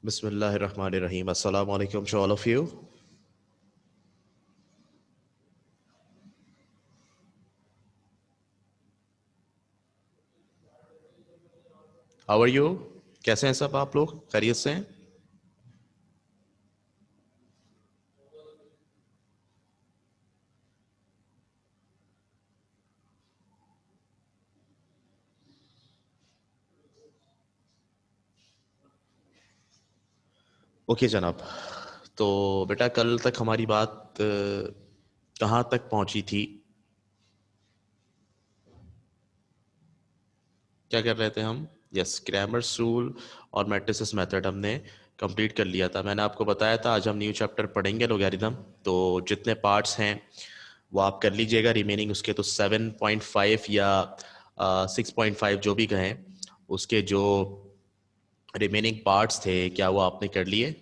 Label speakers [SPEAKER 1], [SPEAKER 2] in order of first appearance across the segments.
[SPEAKER 1] Bismillahirrahmanirrahim. Assalamu alaikum to all of you. How are you? कैसे हैं सब आप लोग? खैरियत से हैं? ओके जनाब। तो बेटा कल तक हमारी बात कहाँ तक पहुंची थी? क्या कर रहे थे हम? यस, ग्रामर्स रूल और मैट्रिसेस मेथड हमने कंप्लीट कर लिया था। मैंने आपको बताया था आज हम न्यू चैप्टर पढ़ेंगे लोगैरिथम। तो जितने पार्ट्स हैं वो आप कर लीजिएगा। रिमेनिंग उसके तो 7.5 या 6.5 जो भी कहें, उसके जो रिमेनिंग पार्ट्स थे क्या वो आपने कर लिए?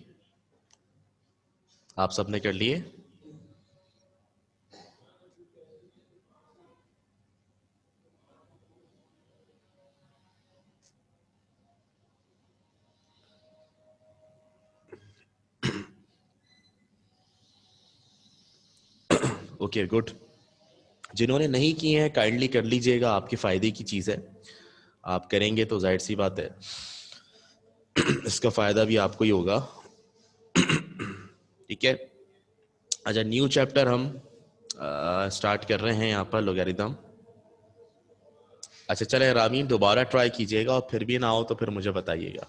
[SPEAKER 1] आप सबने कर लिए? Okay good. जिन्होंने नहीं किए हैं काइंडली कर लीजिएगा, आपके फायदे की चीज़ है। आप करेंगे तो जाहिर सी बात है इसका फायदा भी आपको ही होगा। ठीक है। अच्छा, न्यू चैप्टर हम स्टार्ट कर रहे हैं यहाँ पर लोगैरिथम। अच्छा चले रामीन, दोबारा ट्राई कीजिएगा और फिर भी ना हो तो फिर मुझे बताइएगा।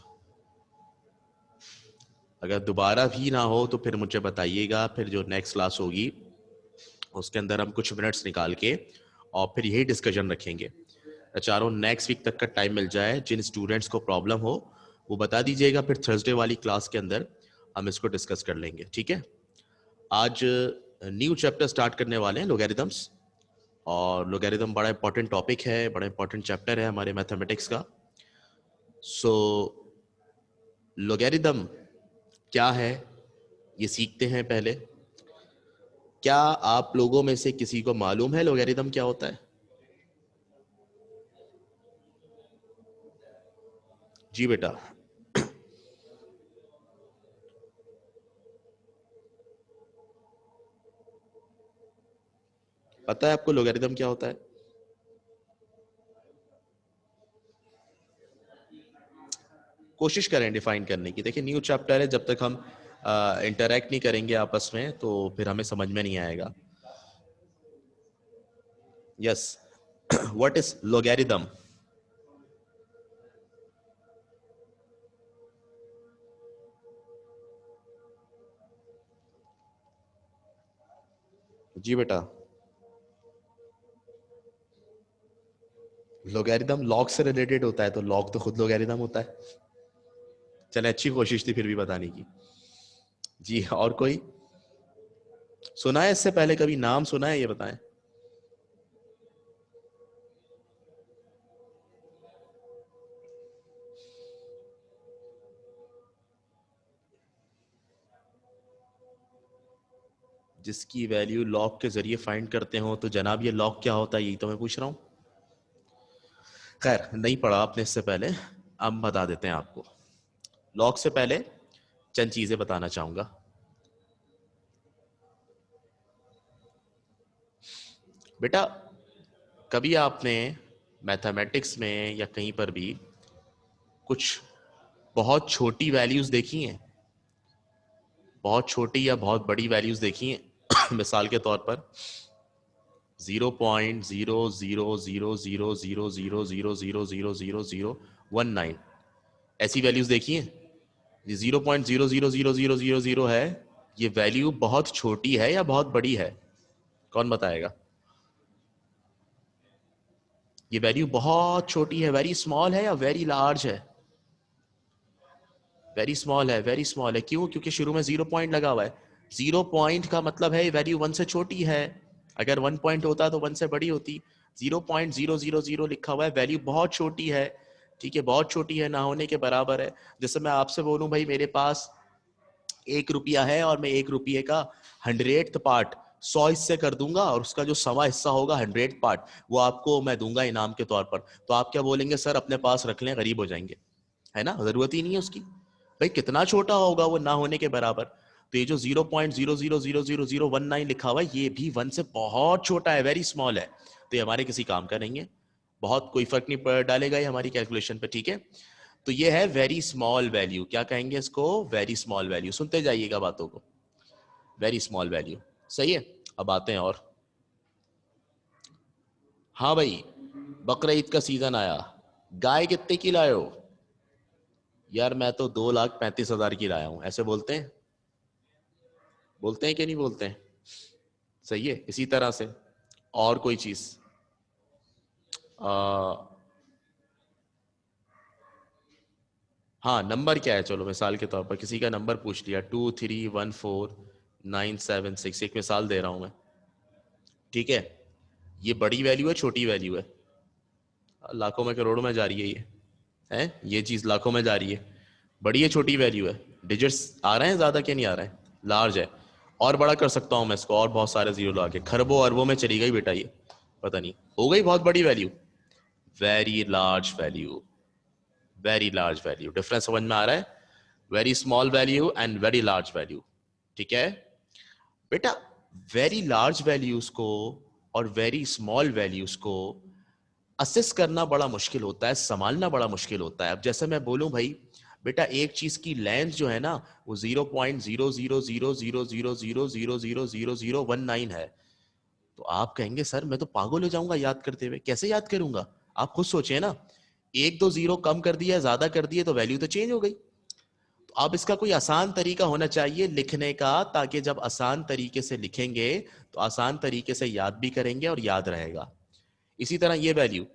[SPEAKER 1] अगर दोबारा भी ना हो तो फिर मुझे बताइएगा। फिर जो नेक्स्ट क्लास होगी उसके अंदर हम कुछ मिनट्स निकाल के और फिर यही डिस्कशन रखेंगे। चारों नेक्स्ट वीक तक का टाइम मिल जाए। जिन स्टूडेंट्स को प्रॉब्लम हो वो बता दीजिएगा, फिर थर्सडे वाली क्लास के अंदर हम इसको डिस्कस कर लेंगे। ठीक है। आज न्यू चैप्टर स्टार्ट करने वाले हैं लोगैरिथम्स। और लोगैरिथम बड़ा इंपॉर्टेंट टॉपिक है, बड़ा इंपॉर्टेंट चैप्टर है हमारे मैथमेटिक्स का। सो लोगैरिथम क्या है ये सीखते हैं पहले। क्या आप लोगों में से किसी को मालूम है लोगैरिथम क्या होता है? जी बेटा। पता है आपको लोगैरिथम क्या होता है? कोशिश करें डिफाइन करने की। देखिए न्यू चैप्टर है, जब तक हम इंटरेक्ट नहीं करेंगे आपस में तो फिर हमें समझ में नहीं आएगा। Yes, what is logarithm? जी बेटा। लोगैरिथम लॉग से रिलेटेड होता है, तो लॉग तो खुद लोगैरिथम होता है। चले, अच्छी कोशिश थी फिर भी बताने की। जी, और कोई सुना है इससे पहले? कभी नाम सुना है? ये बताएं। जिसकी वैल्यू लॉग के जरिए फाइंड करते हो, तो जनाब ये लॉग क्या होता है, यही तो मैं पूछ रहा हूं। खैर, नहीं पढ़ा आपने इससे पहले, अब बता देते हैं आपको। लॉग से पहले चंद चीजें बताना चाहूंगा। बेटा, कभी आपने मैथमेटिक्स में या कहीं पर भी कुछ बहुत छोटी वैल्यूज देखी हैं? बहुत छोटी या बहुत बड़ी वैल्यूज देखी हैं? मिसाल के तौर पर 0.00000000000019 ऐसी वैल्यूज देखी हैं? ये 0.000000 है, ये वैल्यू बहुत छोटी है या बहुत बड़ी है? कौन बताएगा? ये वैल्यू बहुत छोटी है, वेरी स्मॉल है, या वेरी लार्ज है? वेरी स्मॉल है, वेरी स्मॉल है। क्यों? क्योंकि शुरू में 0 पॉइंट लगा हुआ है। 0 पॉइंट का मतलब है वैल्यू 1 से छोटी है। अगर 1 पॉइंट होता तो 1 से बड़ी होती। 0.000 लिखा हुआ है, वैल्यू बहुत छोटी है। ठीक है, बहुत छोटी है, ना होने के बराबर है। जैसे मैं आपसे बोलूं भाई मेरे पास 1 रुपया है और मैं 1 रुपये का 100th पार्ट 100 हिस्से कर दूंगा, और उसका जो 100वां हिस्सा होगा 100th पार्ट वो आपको मैं दूंगा इनाम के तौर पर। तो आप क्या बोलेंगे? सर अपने पास रख लें, गरीब हो जाएंगे। है ना, जरूरत ही नहीं है उसकी। भाई कितना छोटा होगा वो ना होने के बराबर। तो ये जो 0.00000019 लिखा हुआ है ये भी 1 से बहुत छोटा है, वेरी स्मॉल है, तो ये हमारे किसी काम का नहीं है, बहुत कोई फर्क नहीं पड़ डालेगा ये हमारी कैलकुलेशन पे, ठीक है। तो ये है वेरी स्मॉल वैल्यू, क्या कहेंगे इसको, वेरी स्मॉल वैल्यू, सुनते जाइएगा बातों को, वेरी स्मॉल वैल्यू, सही है। अब आते हैं और, हाँ भाई बकरा ईद का सीजन आया, गाय कितने की लाए हो, यार मैं तो 2,35,000 की लाया हूं, ऐसे बोलते हैं, बोलते हैं कि नहीं बोलते हैं, सही है। इसी तरह से और कोई चीज, हाँ नंबर क्या है, चलो मिसाल के तौर पर किसी का नंबर पूछ लिया 2314,976, एक मिसाल दे रहा हूं मैं, ठीक है। ये बड़ी वैल्यू है छोटी वैल्यू है, लाखों में करोड़ों में जा रही है ये, है ये चीज लाखों में जा रही है, बड़ी है छोटी वैल्यू है, डिजिट्स आ रहे हैं ज्यादा क्या नहीं आ रहे हैं, लार्ज है, और बड़ा कर सकता हूं मैं इसको, और बहुत सारे जीरो ला के खरबों अरबों में चली गई बेटा ये, पता नहीं हो गई बहुत बड़ी value, very large value, very large value, difference समझ में आ रहा है, very small value and very large value, ठीक है बेटा। वेरी लार्ज वैल्यूज को और वेरी स्मॉल वैल्यूज को असेस करना बड़ा मुश्किल होता है, संभालना बड़ा मुश्किल होता है। अब जैसे मैं बोलूं भाई बेटा एक चीज की लेंथ जो है ना वो 0.000000000019 है, तो आप कहेंगे सर मैं तो पागल हो जाऊंगा याद करते हुए, कैसे याद करूंगा, आप खुद सोचिए ना, एक दो जीरो कम कर दिया ज्यादा कर दिए तो वैल्यू तो चेंज हो गई। तो अब इसका कोई आसान तरीका होना चाहिए लिखने का, ताकि जब आसान तरीके से लिखेंगे तो आसान तरीके से याद भी करेंगे और याद रहेगा। इसी तरह ये वैल्यू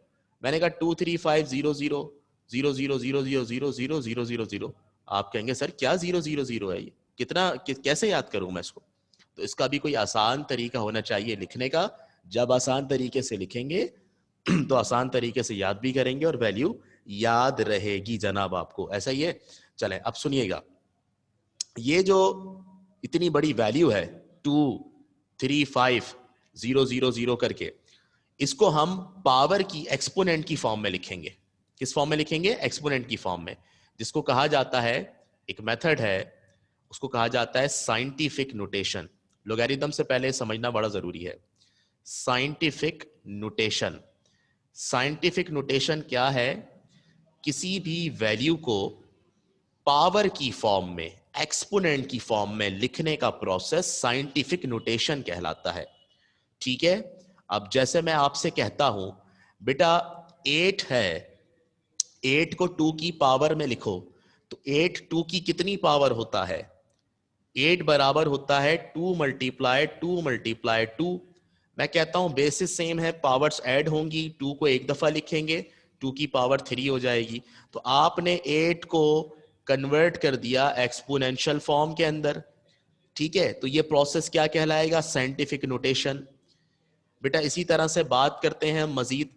[SPEAKER 1] मैंने कहा 235000000000000, आप कहेंगे सर क्या 000 है ये, कितना कैसे याद करूं मैं इसको, तो इसका भी कोई आसान तरीका होना चाहिए लिखने का, जब आसान तरीके से लिखेंगे तो आसान तरीके से याद भी करेंगे और वैल्यू याद रहेगी जनाब आपको, ऐसा ही है। चलें अब सुनिएगा, ये जो इतनी बड़ी वैल्यू है 2350000 करके, इसको हम पावर की एक्सपोनेंट की फॉर्म में लिखेंगे, किस फॉर्म में लिखेंगे, एक्सपोनेंट की फॉर्म में, जिसको कहा जाता है, एक मेथड है उसको कहा जाता है साइंटिफिक नोटेशन। लोगैरिथम से पहले समझना बड़ा जरूरी है, साइंटिफिक नोटेशन। साइंटिफिक नोटेशन क्या है, किसी भी वैल्यू को पावर की फॉर्म में, एक्सपोनेंट की फॉर्म में लिखने का प्रोसेस साइंटिफिक नोटेशन कहलाता है, ठीक है। अब जैसे मैं आपसे कहता हूं बेटा 8 है, 8 को 2 की पावर में लिखो, तो 8 2 की कितनी पावर होता है, 8 बराबर होता है 2 मल्टीप्लाई 2 मल्टीप्लाई 2। मैं कहता हूं बेसिस सेम है, पावर्स ऐड होंगी, 2 को एक दफा लिखेंगे 2 की पावर 3 हो जाएगी, तो आपने 8 को कन्वर्ट कर दिया एक्सपोनेंशियल फॉर्म के अंदर, ठीक है। तो ये प्रोसेस क्या कहलाएगा, साइंटिफिक नोटेशन। बेटा इसी तरह से बात करते हैं मजीद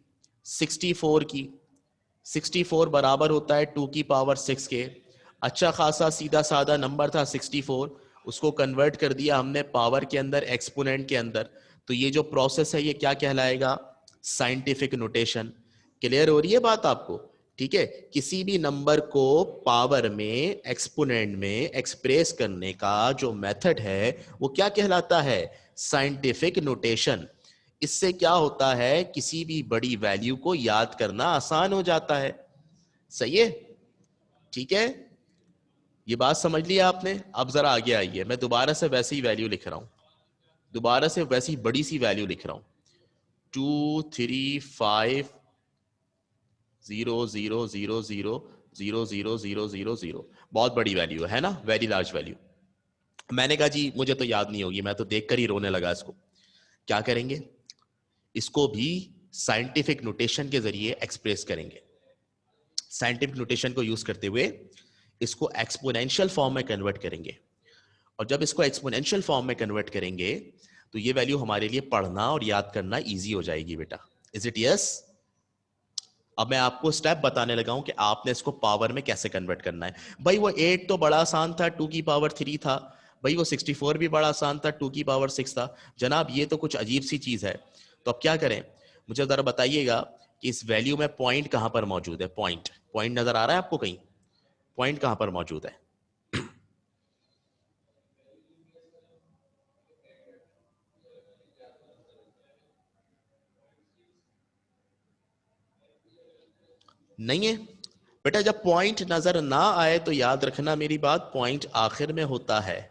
[SPEAKER 1] 64 की, 64 बराबर होता है 2 की पावर 6 के, अच्छा खासा सीधा साधा नंबर था 64, उसको कन्वर्ट कर दिया हमने पावर के अंदर, एक्सपोनेंट के अंदर, तो ये जो प्रोसेस है ये क्या कहलाएगा, साइंटिफिक नोटेशन। क्लियर हो रही है बात आपको, ठीक है। किसी भी नंबर को पावर में, एक्सपोनेंट में एक्सप्रेस करने का जो मेथड है वो क्या कहलाता है, साइंटिफिक नोटेशन। इससे क्या होता है, किसी भी बड़ी वैल्यू को याद करना आसान हो जाता है, सही है, ठीक है। ये बात समझ लिया आपने। अब जरा आगे आइए, मैं दोबारा से वैसी ही वैल्यू लिख रहा हूं, दोबारा से वैसी बड़ी सी वैल्यू लिख रहा हूं, 23500000000, बहुत बड़ी वैल्यू है ना, वेरी लार्ज वैल्यू। मैंने कहा जी मुझे तो याद नहीं होगी, मैं तो देखकर ही रोने लगा इसको, क्या करेंगे, इसको भी साइंटिफिक नोटेशन के जरिए एक्सप्रेस करेंगे। साइंटिफिक नोटेशन को यूज करते हुए इसको एक्सपोनेंशियल फॉर्म में कन्वर्ट करेंगे, और जब इसको एक्सपोनेंशियल फॉर्म में कन्वर्ट करेंगे तो ये वैल्यू हमारे लिए पढ़ना और याद करना इजी हो जाएगी बेटा, इज इट यस। अब मैं आपको स्टेप बताने लगा हूं कि आपने इसको पावर में कैसे कन्वर्ट करना है। भाई वो 8 तो बड़ा आसान था, 2 की पावर 3 था, भाई वो 64 भी बड़ा आसान था, 2 की पावर 6 था, जनाब ये तो कुछ अजीब सी चीज है। तो अब क्या करें, मुझे जरा बताइएगा कि इस वैल्यू में पॉइंट कहां पर मौजूद है, पॉइंट, पॉइंट नजर आ रहा है आपको कहीं, पॉइंट कहां पर मौजूद है, नहीं है बेटा, जब पॉइंट नजर ना आए तो याद रखना मेरी बात, पॉइंट आखिर में होता है।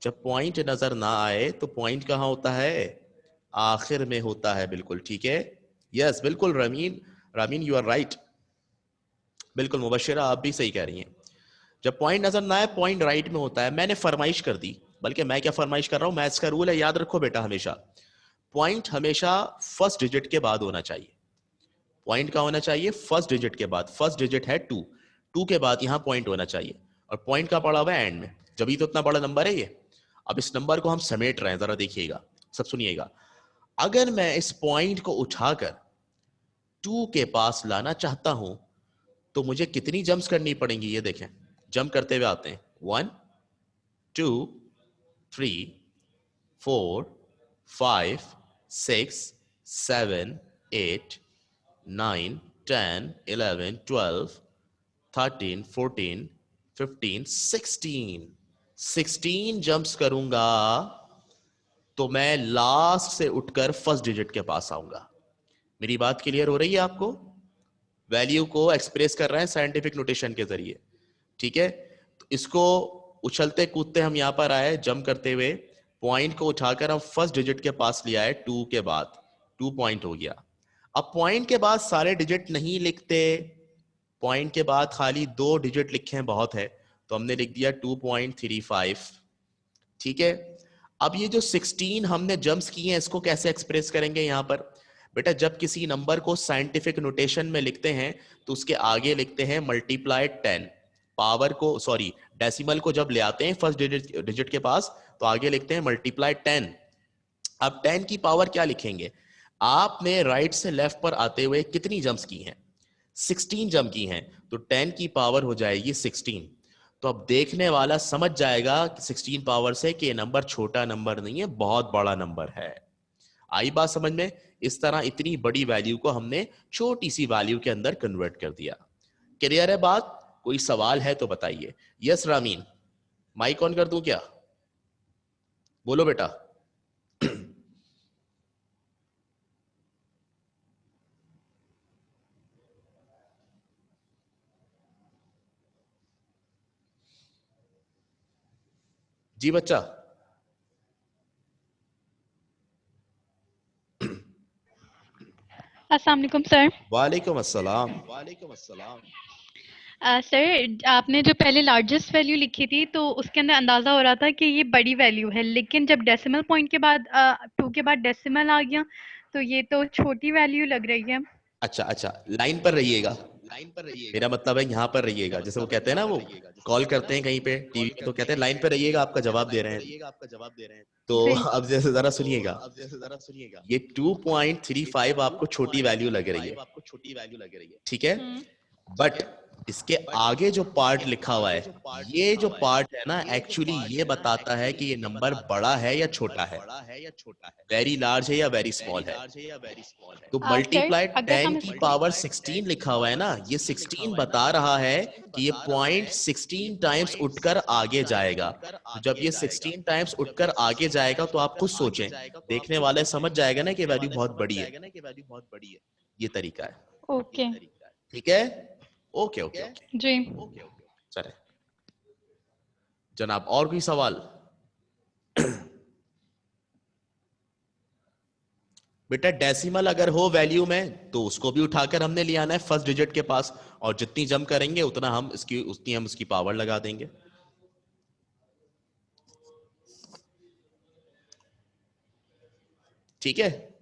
[SPEAKER 1] जब पॉइंट नजर ना आए तो पॉइंट कहां होता है? आखिर में होता है, बिल्कुल ठीक है। यस बिल्कुल Rameen, Rameen you are right, बिल्कुल मुबशरा आप भी सही कह रही हैं। जब पॉइंट नजर ना आए पॉइंट राइट में होता है। मैंने फरमाइश कर दी, बल्कि मैं क्या फरमाइश कर रहा हूं, मैथ्स का रूल है याद रखो बेटा, हमेशा पॉइंट हमेशा फर्स्ट डिजिट के बाद होना चाहिए। पॉइंट का होना चाहिए फर्स्ट डिजिट के बाद, फर्स्ट डिजिट है 2, 2 के बाद यहां पॉइंट होना चाहिए, और पॉइंट का पड़ा हुआ है एंड में, जब तो इतना बड़ा नंबर है ये। अब इस नंबर को हम समेट रहे हैं, जरा देखिएगा, सब सुनिएगा। अगर मैं इस पॉइंट को उठाकर 2 के पास लाना चाहता हूं तो मुझे कितनी जंप्स करनी पड़ेंगी, ये देखें, जंप करते हुए आते हैं, 1 2 3 4 5 6 7 8 9 10 11 12 13 14 15 16 16 जंप्स करूंगा तो मैं लास्ट से उठकर फर्स्ट डिजिट के पास आऊंगा। मेरी बात क्लियर हो रही है आपको? वैल्यू को एक्सप्रेस कर रहे हैं साइंटिफिक नोटेशन के जरिए, ठीक है। तो इसको उछलते कूदते हम यहां पर आए, जंप करते हुए, पॉइंट को उठाकर हम फर्स्ट डिजिट के पास ले आए 2 के बाद, 2 पॉइंट हो गया। अब पॉइंट के बाद सारे डिजिट नहीं लिखते, पॉइंट के बाद खाली 2 डिजिट लिखे हैं बहुत है, तो हमने लिख दिया 2.35, ठीक है। अब ये जो 16 हमने जंप्स किए हैं इसको कैसे एक्सप्रेस करेंगे यहां पर? बेटा जब किसी नंबर को साइंटिफिक नोटेशन में लिखते हैं तो उसके आगे लिखते हैं मल्टीप्लाई 10, पावर को सॉरी डेसिमल को जब ले आते हैं फर्स्ट डिजिट के पास तो आगे लिखते हैं मल्टीप्लाई 10। अब 10 की पावर क्या लिखेंगे? आपने राइट से लेफ्ट पर आते हुए कितनी जंप्स की हैं? 16 जंप की हैं, तो 10 की पावर हो जाएगी 16। तो अब देखने वाला समझ जाएगा कि 16 पावर से कि ये नंबर छोटा नंबर नहीं है, बहुत बड़ा नंबर है। आई बात समझ में? इस तरह इतनी बड़ी वैल्यू को हमने छोटी सी वैल्यू के अंदर कन्वर्ट कर दिया। क्लियर है बात? कोई सवाल है तो बताइए। यस रामीन, माइक ऑन कर दूं क्या? बोलो बेटा। जी बच्चा।
[SPEAKER 2] अस्सलाम वालेकुम सर।
[SPEAKER 1] वालेकुम अस्सलाम।
[SPEAKER 2] सर आपने जो पहले लार्जेस्ट वैल्यू लिखी थी तो उसके अंदर अंदाज़ा हो रहा था कि ये बड़ी वैल्यू है, लेकिन जब डेसिमल पॉइंट के बाद 2 के बाद डेसिमल आ गया तो ये तो छोटी वैल्यू लग रही है।
[SPEAKER 1] अच्छा अच्छा, लाइन पर रहिएगा, मेरा मतलब है यहां पर रहिएगा। जैसे वो कहते हैं ना, वो कॉल करते हैं कहीं पे टीवी में तो कहते हैं लाइन पे रहिएगा, आपका जवाब दे रहे हैं। तो
[SPEAKER 2] जी।
[SPEAKER 1] अब जैसे जरा सुनिएगा, ये 2.35 आपको छोटी वैल्यू लग रही है, ठीक है।
[SPEAKER 2] हुँ।
[SPEAKER 1] बट इसके आगे जो पार्ट लिखा हुआ है, ये जो पार्ट है ना, एक्चुअली ये बताता है कि ये नंबर बड़ा है या छोटा है, वेरी लार्ज है या वेरी स्मॉल है। तो
[SPEAKER 2] सर
[SPEAKER 1] मल्टीप्लाई
[SPEAKER 2] अगर
[SPEAKER 1] 10
[SPEAKER 2] हम
[SPEAKER 1] की
[SPEAKER 2] इस
[SPEAKER 1] पावर 16 लिखा हुआ है ना, ये 16 बता रहा है कि ये पॉइंट 16 टाइम्स उठकर आगे जाएगा। तो जब ये 16 टाइम्स उठकर आगे जाएगा तो आप खुद सोचें, देखने वाले समझ जाएगा ना कि वैल्यू बहुत बड़ी है। ये तरीका है,
[SPEAKER 2] ओके।
[SPEAKER 1] ठीक है। ओके ओके ओके,
[SPEAKER 2] जी।
[SPEAKER 1] चले जनाब, और कोई सवाल? बेटा डेसिमल अगर हो वैल्यू में तो उसको भी उठाकर हमने ले आना है फर्स्ट डिजिट के पास, और जितनी जम करेंगे उतना हम इसकी उतनी हम उसकी पावर लगा देंगे, ठीक है।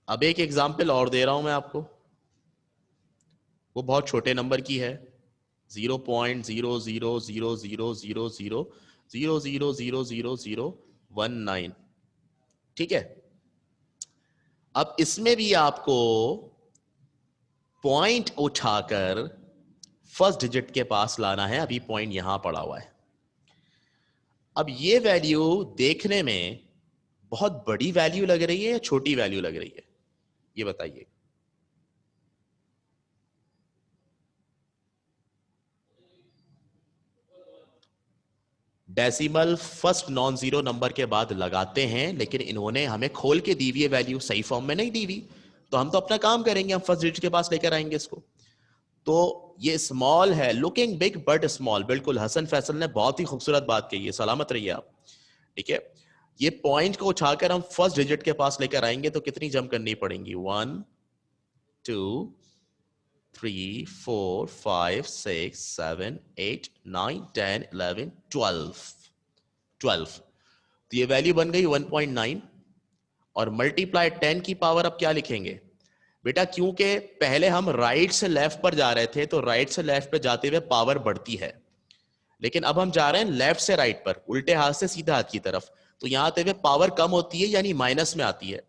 [SPEAKER 1] अब एक एग्जांपल और दे रहा हूं मैं आपको, वो बहुत छोटे नंबर की है, 0.0000000000019, ठीक है। अब इसमें भी आपको पॉइंट उठाकर फर्स्ट डिजिट के पास लाना है, अभी पॉइंट यहां पड़ा हुआ है। अब ये वैल्यू देखने में बहुत बड़ी वैल्यू लग रही है या छोटी वैल्यू लग रही है, ये बताइए। Decimal first non zero number के बाद लगाते हैं, लेकिन इन्होंने हमें खोल के दी हुई है वैल्यू, सही फॉर्म में नहीं दी हुई, तो हम तो अपना काम करेंगे, हम फर्स्ट डिजिट के पास लेकर आएंगे इसको। तो ये स्मॉल है, लुकिंग बिग बट स्मॉल, बिल्कुल हसन फैसल ने बहुत ही खूबसूरत बात कही है, सलामत रहिए आप। ठीक है, ये पॉइंट को उठाकर हम फर्स्ट डिजिट के पास लेकर आएंगे तो कितनी जम करनी पड़ेंगी, 1 2 3 4 5 6 7 8 9 10 11 12। तो ये वैल्यू बन गई 1.9 और मल्टीप्लाई 10 की पावर अब क्या लिखेंगे बेटा, क्योंकि पहले हम राइट से लेफ्ट पर जा रहे थे तो राइट से लेफ्ट पे जाते हुए पावर बढ़ती है, लेकिन अब हम जा रहे हैं लेफ्ट से राइट पर, उल्टे हाथ से सीधे हाथ की तरफ, तो यहां आते हुए पावर कम होती है यानी माइनस में आती है।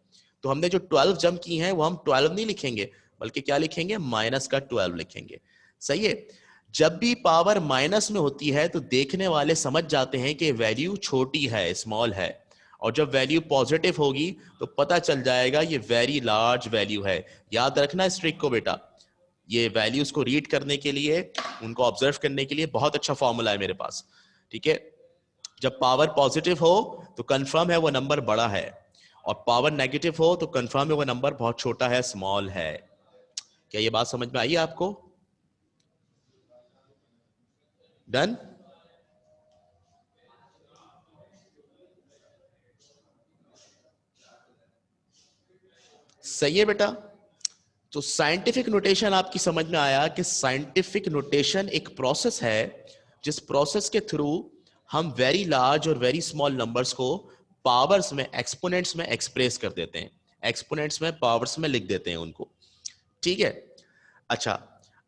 [SPEAKER 1] तो हमने जो 12 जम की हैं वो हम 12 नहीं लिखेंगे बल्कि क्या लिखेंगे, माइनस का 12 लिखेंगे। सही है, जब भी पावर माइनस में होती है तो देखने वाले समझ जाते हैं कि वैल्यू छोटी है, स्मॉल है, और जब वैल्यू पॉजिटिव होगी तो पता चल जाएगा ये वेरी लार्ज वैल्यू है। याद रखना इस ट्रिक को बेटा, ये वैल्यूज को रीड करने के लिए, उनको ऑब्जर्व करने के लिए बहुत अच्छा फॉर्मूला है मेरे पास। ठीक है, जब पावर पॉजिटिव हो तो कंफर्म है वो नंबर बड़ा है, और पावर नेगेटिव हो तो कंफर्म है वो नंबर बहुत छोटा है, स्मॉल है। क्या ये बात समझ में आई आपको? डन? सही है बेटा। तो साइंटिफिक नोटेशन आपकी समझ में आया कि साइंटिफिक नोटेशन एक प्रोसेस है जिस प्रोसेस के थ्रू हम वेरी लार्ज और वेरी स्मॉल नंबर्स को पावर्स में, एक्सपोनेंट्स में एक्सप्रेस कर देते हैं, एक्सपोनेंट्स में पावर्स में लिख देते हैं उनको। ठीक है, अच्छा,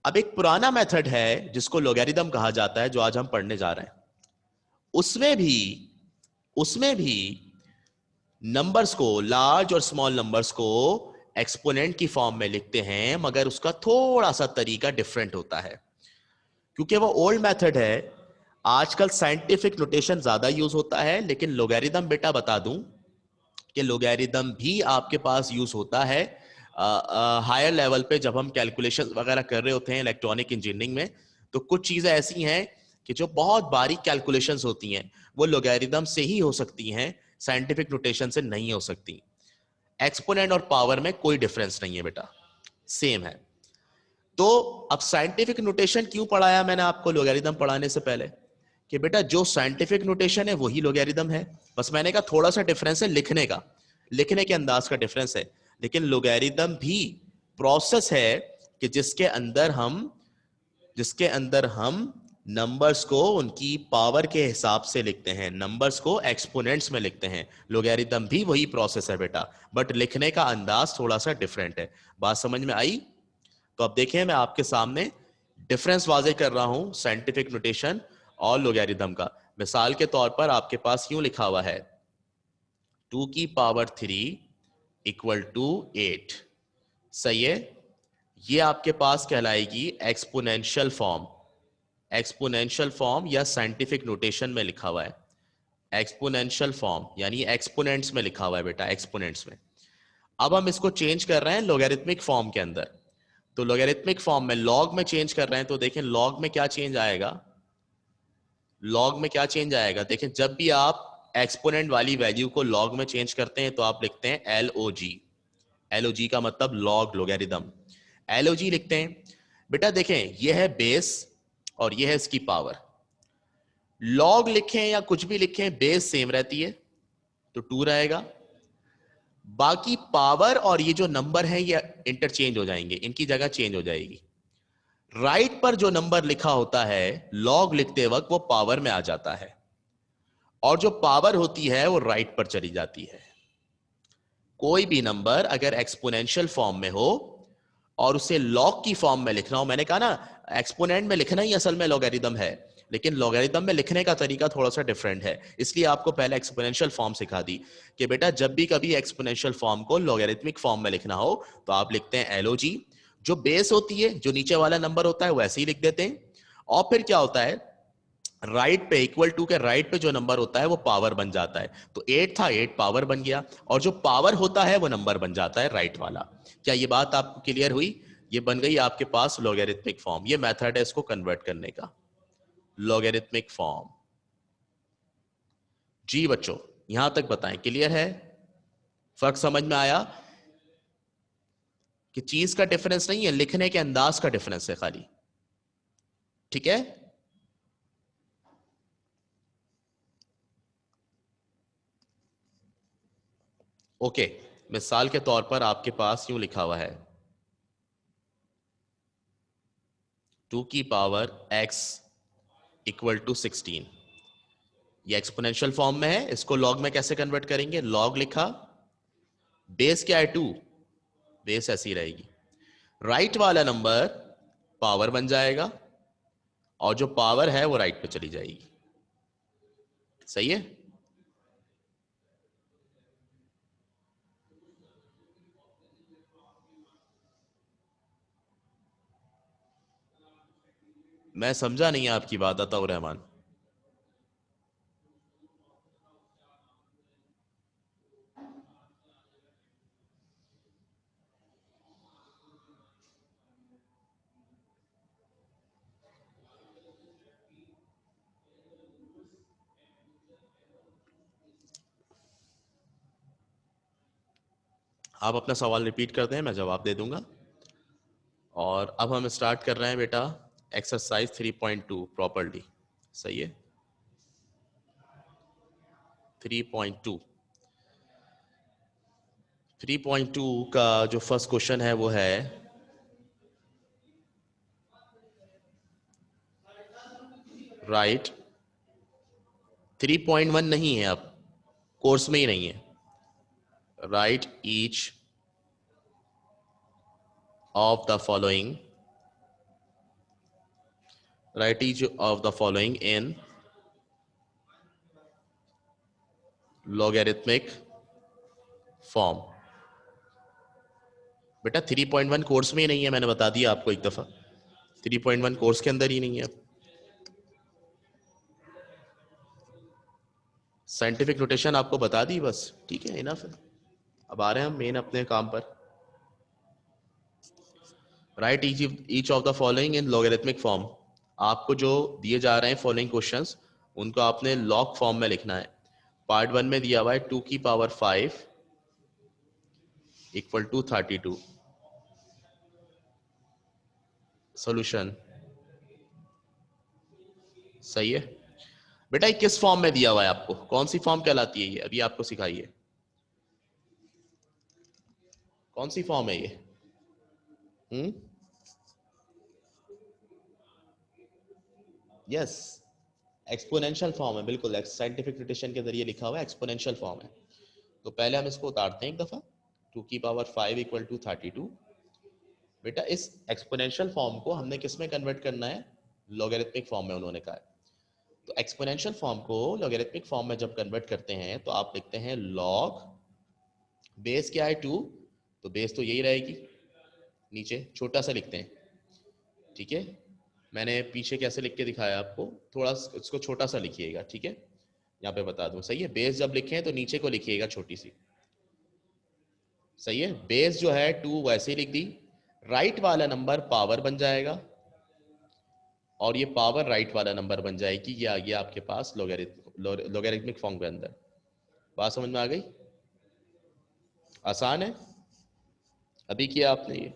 [SPEAKER 1] अब एक पुराना मेथड है जिसको लोगैरिथम कहा जाता है जो आज हम पढ़ने जा रहे हैं, उसमें भी नंबर्स को, लार्ज और स्मॉल नंबर्स को एक्सपोनेंट की फॉर्म में लिखते हैं, मगर उसका थोड़ा सा तरीका डिफरेंट होता है क्योंकि वो ओल्ड मेथड है। आजकल साइंटिफिक नोटेशन ज्यादा यूज होता है, लेकिन लोगैरिथम बेटा बता दूं कि लोगैरिथम भी आपके पास यूज होता है हायर लेवल पे, जब हम कैलकुलेशन वगैरह कर रहे होते हैं इलेक्ट्रॉनिक इंजीनियरिंग में, तो कुछ चीजें ऐसी हैं कि जो बहुत बारीक कैलकुलेशंस होती हैं वो लोगैरिथम से ही हो सकती हैं, साइंटिफिक नोटेशन से नहीं हो सकती। एक्सपोनेंट और पावर में कोई डिफरेंस नहीं है बेटा, सेम है। तो अब साइंटिफिक नोटेशन क्यों पढ़ाया मैंने आपको लोगैरिथम पढ़ाने से पहले, कि बेटा जो साइंटिफिक नोटेशन है वही लोगैरिथम है, बस मैंने कहा थोड़ा सा डिफरेंस है लिखने का, लिखने के अंदाज का डिफरेंस है, लेकिन लोगैरिथम भी प्रोसेस है कि जिसके अंदर हम नंबर्स को उनकी पावर के हिसाब से लिखते हैं, नंबर्स को एक्सपोनेंट्स में लिखते हैं। लोगैरिथम भी वही प्रोसेस है बेटा, बट लिखने का अंदाज थोड़ा सा डिफरेंट है। बात समझ में आई? तो अब देखें, मैं आपके सामने डिफरेंस वाजे कर रहा हूं साइंटिफिक नोटेशन और लोगैरिथम का। मिसाल के तौर पर आपके पास यूं लिखा हुआ है 2 की पावर 3 इक्वल टू 8। सही है, ये आपके पास कहलाएगी एक्सपोनेंशियल फॉर्म, एक्सपोनेंशियल फॉर्म या साइंटिफिक नोटेशन में लिखा हुआ है एक्सपोनेंशियल फॉर्म, यानी एक्सपोनेंट्स में लिखा हुआ है बेटा, एक्सपोनेंट्स में। अब हम इसको चेंज कर रहे हैं लॉगरिथमिक फॉर्म के अंदर, तो लॉगरिथमिक फॉर्म में लॉग में चेंज कर रहे हैं, तो देखें लॉग में क्या चेंज आएगा, लॉग में क्या चेंज आएगा, देखें जब भी आप एक्सपोनेंट वाली वैल्यू को लॉग में चेंज करते हैं तो आप लिखते हैं LOG। LOG का मतलब लॉग, लोगैरिथम, LOG लिखते हैं बेटा। देखें यह है बेस और यह है इसकी पावर, लॉग लिखें या कुछ भी लिखें बेस सेम रहती है तो 2 रहेगा, बाकी पावर और ये जो नंबर है ये इंटरचेंज हो जाएंगे, इनकी जगह चेंज हो जाएगी। राइट पर जो नंबर लिखा होता है लॉग लिखते वक्त वो पावर में आ जाता है, और जो पावर होती है वो राइट पर चली जाती है। कोई भी नंबर अगर एक्सपोनेंशियल फॉर्म में हो और उसे लॉग की फॉर्म में लिखना हो, मैंने कहा ना एक्सपोनेंट में लिखना ही असल में लॉगरिथम है, लेकिन लॉगरिथम में लिखने का तरीका थोड़ा सा डिफरेंट है, इसलिए आपको पहले एक्सपोनेंशियल फॉर्म सिखा दी कि बेटा जब भी कभी एक्सपोनेंशियल फॉर्म को लॉगरिथमिक फॉर्म में लिखना हो तो आप लिखते हैं LOG, जो बेस होती है, जो नीचे वाला नंबर होता है वैसे ही लिख देते हैं, और फिर क्या होता है राइट पे, इक्वल टू के राइट पे जो नंबर होता है वो पावर बन जाता है, तो 8 था 8 पावर बन गया, और जो पावर होता है वो नंबर बन जाता है राइट वाला। क्या ये बात आपको क्लियर हुई? ये बन गई आपके पास लॉगरिथमिक फॉर्म, ये मेथड है इसको कन्वर्ट करने का, लॉगरिथमिक फॉर्म। जी बच्चों, यहां तक बताएं, क्लियर है? फर्क समझ में आया कि चीज का डिफरेंस नहीं है, लिखने के अंदाज का डिफरेंस है खाली। ठीक है? ओके। मिसाल के तौर पर आपके पास यूं लिखा हुआ है 2 की पावर x इक्वल टू 16। ये एक्सपोनेंशियल फॉर्म में है, इसको लॉग में कैसे कन्वर्ट करेंगे? लॉग लिखा, बेस क्या है 2, बेस ऐसी रहेगी, राइट वाला नंबर पावर बन जाएगा और जो पावर है वो राइट पे चली जाएगी। सही है? मैं समझा नहीं आपकी बात अताउर रहमान। आप अपना सवाल रिपीट कर दें, मैं जवाब दे दूंगा। और अब हम स्टार्ट कर रहे हैं बेटा एक्सरसाइज 3.2 प्रॉपर्ली। सही है? 3.2 3.2 का जो फर्स्ट क्वेश्चन है वो है राइट 3.1 नहीं है, अब कोर्स में ही नहीं है। Right each of the following, right each of the following in logarithmic form. बेटा 3.1 कोर्स में ही नहीं है, मैंने बता दिया आपको एक दफा, 3.1 कोर्स के अंदर ही नहीं है। साइंटिफिक नोटेशन आपको बता दी बस, ठीक है, इनफ है। अब आ रहे हैं हम मेन अपने काम पर। Right each of the following in logarithmic form. आपको जो दिए जा रहे हैं फॉलोइंग क्वेश्चंस, उनको आपने लॉग फॉर्म में लिखना है। पार्ट 1 में दिया हुआ है 2 की पावर 5 इक्वल टू 32। सोल्यूशन। सही है बेटा? ये किस फॉर्म में दिया हुआ है आपको? कौन सी फॉर्म कहलाती है ये? अभी आपको सिखाइए कौन सी फॉर्म है ये। हम्म? यस, एक्सपोनेंशियल फॉर्म है, बिल्कुल साइंटिफिक नोटेशन के जरिए लिखा हुआ है, एक्सपोनेंशियल फॉर्म है। तो पहले हम इसको उतारते हैं एक दफा, 2 की पावर 5 इक्वल टू 32। बेटा इस एक्सपोनेंशियल फॉर्म को हमने किस में कन्वर्ट करना है? लॉगरिथमिक फॉर्म में उन्होंने कहा है। तो एक्सपोनेंशियल फॉर्म को लॉगरिथमिक फॉर्म में जब कन्वर्ट करते हैं तो आप लिखते हैं लॉग, बेस क्या है 2, तो बेस तो यही रहेगी, नीचे छोटा सा लिखते हैं। ठीक है? मैंने पीछे कैसे लिख के दिखाया आपको, थोड़ा इसको छोटा सा लिखिएगा। ठीक है? यहाँ पे बता दूं, सही है? बेस जब लिखें तो नीचे को लिखिएगा छोटी सी। सही है? बेस जो है 2 वैसे ही लिख दी, राइट वाला नंबर पावर बन जाएगा और ये पावर राइट वाला नंबर बन जाएगी। ये आ गया आपके पास लॉगरिथमिक फॉर्म के अंदर। बात समझ में आ गई? आसान है, अभी किया आपने ये।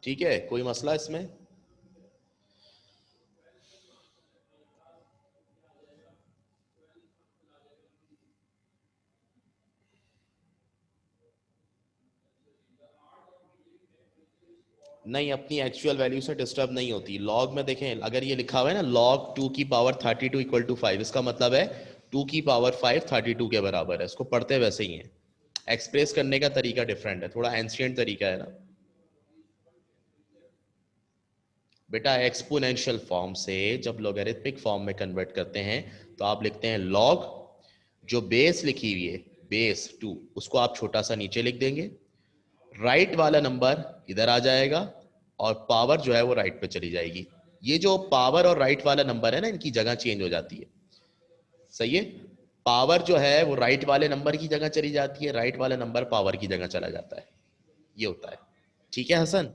[SPEAKER 1] ठीक है, कोई मसला इसमें? नहीं, अपनी एक्चुअल वैल्यू से डिस्टर्ब नहीं होती। लॉग में देखें, अगर ये लिखा हुआ है ना लॉग 2 की पावर 32 इक्वल टू 5, इसका मतलब है 2 की पावर 5 32 के बराबर है। इसको पढ़ते वैसे ही है, एक्सप्रेस करने का तरीका डिफरेंट है, थोड़ा एंशिएंट तरीका है ना बेटा। एक्सपोनेंशियल फॉर्म से जब लॉगरिथमिक फॉर्म में कन्वर्ट करते हैं तो आप लिखते हैं लॉग, जो बेस लिखी हुई है बेस 2, उसको आप छोटा सा नीचे लिख देंगे, राइट वाला नंबर इधर आ जाएगा और पावर जो है वो राइट पे चली जाएगी। ये जो पावर और राइट वाला नंबर है ना, इनकी जगह चेंज हो जाती है। सही है? पावर जो है वो राइट वाले नंबर की जगह चली जाती है, राइट वाला नंबर पावर की जगह चला जाता है। ये होता है। ठीक है हसन?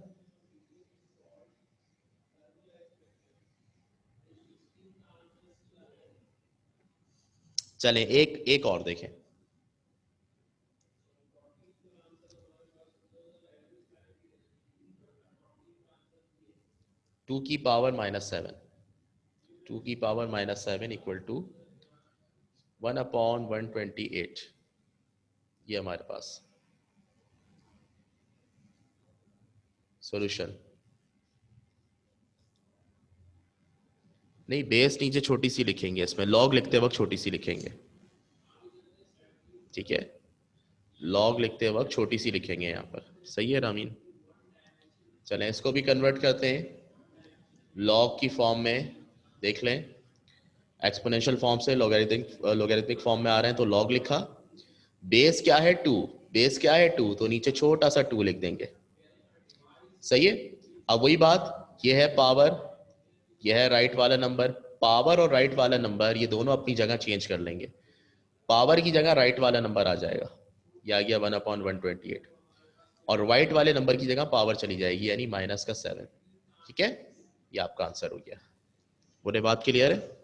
[SPEAKER 1] चलें एक एक और देखें। टू की पावर -7, 2 की पावर -7 इक्वल टू 1/128। ये हमारे पास सॉल्यूशन। नहीं, बेस नीचे छोटी सी लिखेंगे, इसमें लॉग लिखते वक्त छोटी सी लिखेंगे, ठीक है। लॉग लिखते वक्त छोटी सी लिखेंगे यहाँ पर, सही है रामीन। चलें इसको भी कन्वर्ट करते हैं लॉग की फॉर्म में, देख लें। एक्सपोनेंशियल फॉर्म से लॉगरिथमिक फॉर्म में आ रहे हैं, तो लॉग लिखा। बेस क्या है 2, बेस क्या है 2, तो नीचे छोटा सा 2 लिख देंगे, सही है। अब वही बात, ये है पावर, यह है राइट वाला नंबर। पावर और राइट वाला नंबर ये दोनों अपनी जगह चेंज कर लेंगे। पावर की जगह राइट वाला नंबर आ जाएगा, ये आ गया 1/128, और राइट वाले नंबर की जगह पावर चली जाएगी, यानी -7। ठीक है, ये आपका आंसर हो गया। बोले बात क्लियर है?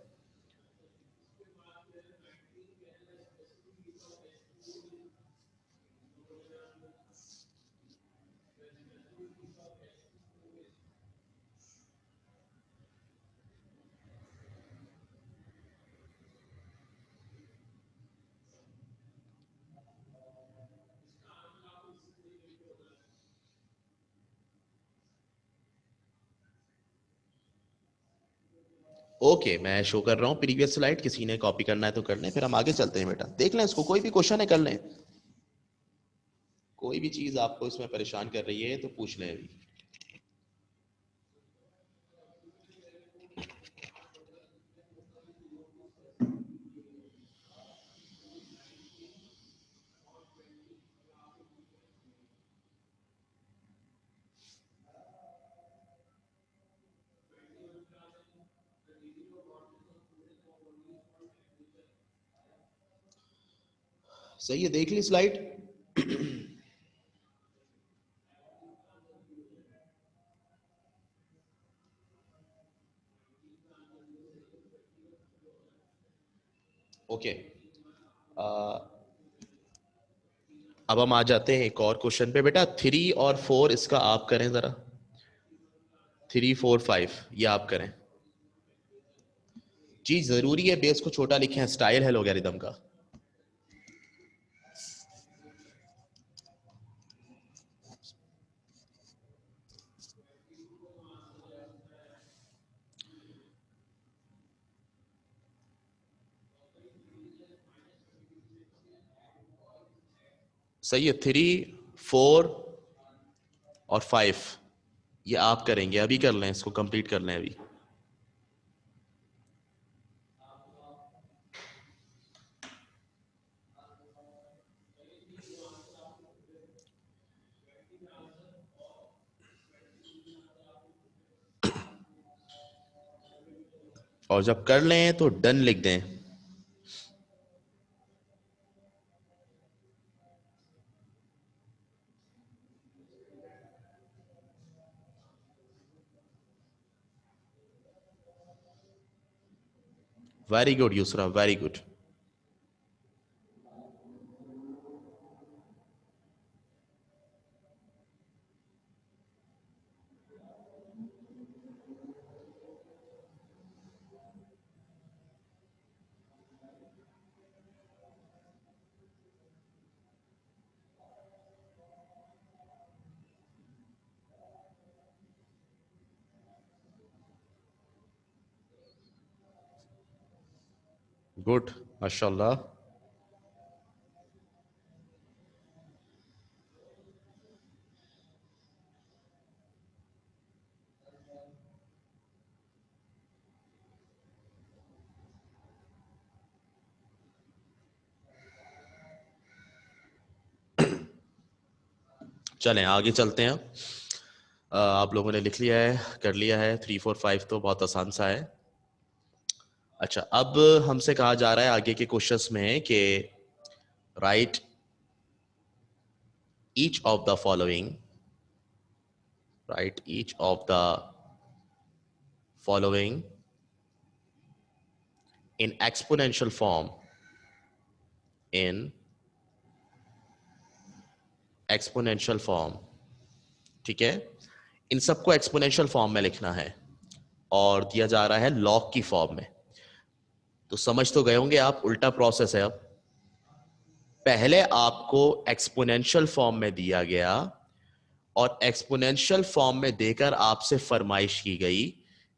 [SPEAKER 1] ओके, मैं शो कर रहा हूँ प्रीवियस स्लाइड, किसी ने कॉपी करना है तो कर लें, फिर हम आगे चलते हैं बेटा। देख लें इसको, कोई भी क्वेश्चन है कर लें, कोई भी चीज आपको इसमें परेशान कर रही है तो पूछ लें अभी। सही है, देख ली स्लाइड। ओके, अब हम आ जाते हैं एक और क्वेश्चन पे बेटा। 3 और 4 इसका आप करें जरा, 3 4 5 ये आप करें। चीज जरूरी है बेस को छोटा लिखें, स्टाइल है लोगरिथम का। सही है, 3 4 और 5 ये आप करेंगे, अभी कर लें इसको, कंप्लीट कर लें अभी। और जब कर लें तो डन लिख दें। Very good Yusra, very good. Good, माशाल्लाह। चलें आगे चलते हैं। आप लोगों ने लिख लिया है, कर लिया है, 3 4 5 तो बहुत आसान सा है। अच्छा, अब हमसे कहा जा रहा है आगे के क्वेश्चंस में कि right each of the following, right each of the following in exponential form in exponential form. ठीक है, इन सबको एक्सपोनेंशियल फॉर्म में लिखना है और दिया जा रहा है लॉग की फॉर्म में। तो समझ तो गए होंगे आप, उल्टा प्रोसेस है। अब पहले आपको एक्सपोनेंशियल फॉर्म में दिया गया और एक्सपोनेंशियल फॉर्म में देकर आपसे फरमाइश की गई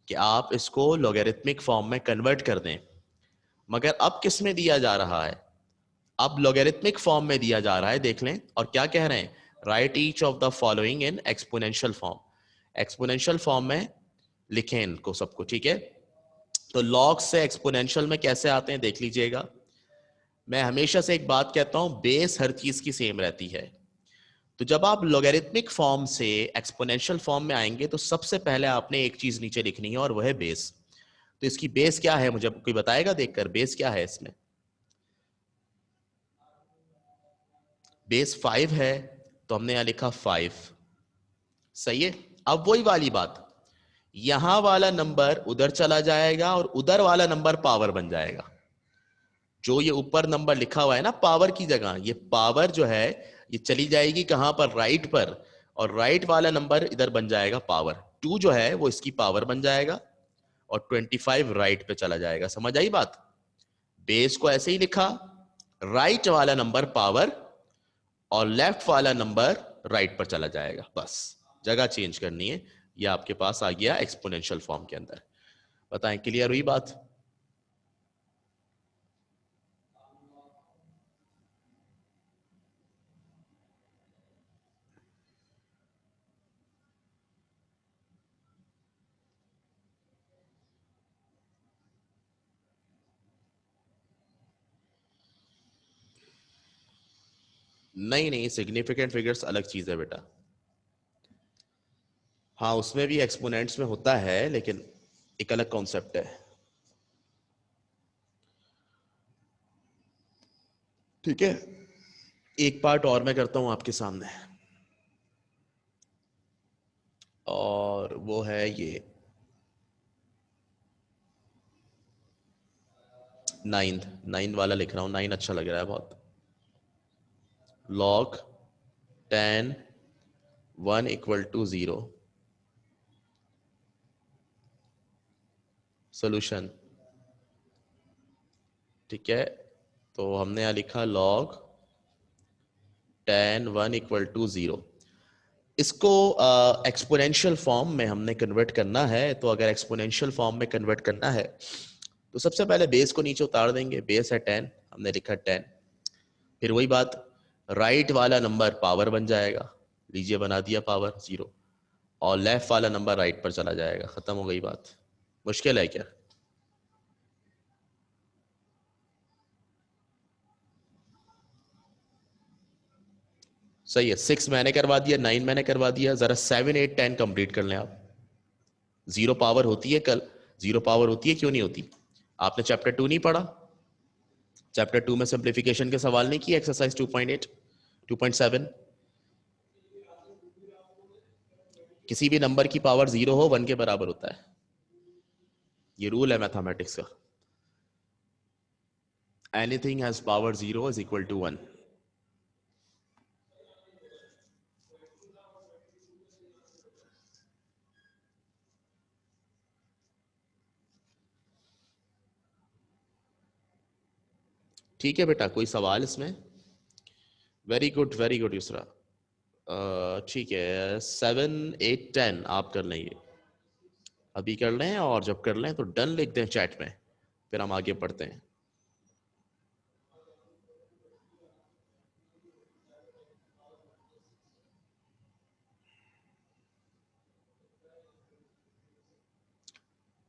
[SPEAKER 1] कि आप इसको लॉगरिथमिक फॉर्म में कन्वर्ट कर दें। मगर अब किस में दिया जा रहा है? अब लॉगरिथमिक फॉर्म में दिया जा रहा है, देख लें। और क्या कह रहे हैं? Right each of the following in exponential form. Exponential form में लिखें इनको सबको, ठीक है। तो लॉग से एक्सपोनेंशियल में कैसे आते हैं देख लीजिएगा। मैं हमेशा से एक बात कहता हूं, बेस हर चीज की सेम रहती है। तो जब आप लॉगरिथमिक फॉर्म से एक्सपोनेंशियल फॉर्म में आएंगे तो सबसे पहले आपने एक चीज नीचे लिखनी है और वह है बेस। तो इसकी बेस क्या है, मुझे कोई बताएगा देखकर, बेस क्या है इसमें? बेस 5 है, तो हमने यहां लिखा 5। सही है। अब वही वाली बात, यहां वाला नंबर उधर चला जाएगा और उधर वाला नंबर पावर बन जाएगा। जो ये ऊपर नंबर लिखा हुआ है ना पावर की जगह, ये पावर जो है ये चली जाएगी कहां पर? राइट पर। और राइट वाला नंबर इधर बन जाएगा पावर। 2 जो है वो इसकी पावर बन जाएगा और 25 राइट पे चला जाएगा। समझ आई बात? बेस को ऐसे ही लिखा, राइट वाला नंबर पावर और लेफ्ट वाला नंबर राइट पर चला जाएगा। बस जगह चेंज करनी है। ये आपके पास आ गया एक्सपोनेंशियल फॉर्म के अंदर। बताएं, क्लियर हुई बात? नहीं नहीं, सिग्निफिकेंट फिगर्स अलग चीज है बेटा। हाँ, उसमें भी एक्सपोनेंट्स में होता है, लेकिन एक अलग कॉन्सेप्ट है। ठीक है, एक पार्ट और मैं करता हूं आपके सामने, और वो है ये 9 वाला लिख रहा हूं। 9 अच्छा लग रहा है बहुत। log 10 1 equal to 0। सोल्यूशन। ठीक है, तो हमने यहां लिखा log 10 1 इक्वल टू 0। इसको एक्सपोनेंशियल फॉर्म में हमने कन्वर्ट करना है। तो अगर एक्सपोनेंशियल फॉर्म में कन्वर्ट करना है तो सबसे पहले बेस को नीचे उतार देंगे। बेस है 10, हमने लिखा 10। फिर वही बात, राइट वाला नंबर पावर बन जाएगा, लीजिए बना दिया पावर 0। और लेफ्ट वाला नंबर राइट पर चला जाएगा। खत्म हो गई बात। मुश्किल है क्या? सही है। 6 मैंने करवा दिया, 9 मैंने करवा दिया। जरा 7 8 10 कंप्लीट कर लें आप। जीरो पावर होती है कल, जीरो पावर होती है, क्यों नहीं होती? आपने चैप्टर 2 नहीं पढ़ा? चैप्टर 2 में सिंप्लीफिकेशन के सवाल नहीं किए? एक्सरसाइज 2.8 2.7। किसी भी नंबर की पावर 0 हो 1 के बराबर होता है। ये रूल है मैथमेटिक्स का। Anything has power 0 is equal to 1। ठीक है बेटा, कोई सवाल इसमें? Very good Yusra. ठीक है, 7 8 10 आप कर लेंगे, अभी कर लें। और जब कर लें तो डन लिख दें चैट में, फिर हम आगे पढ़ते हैं।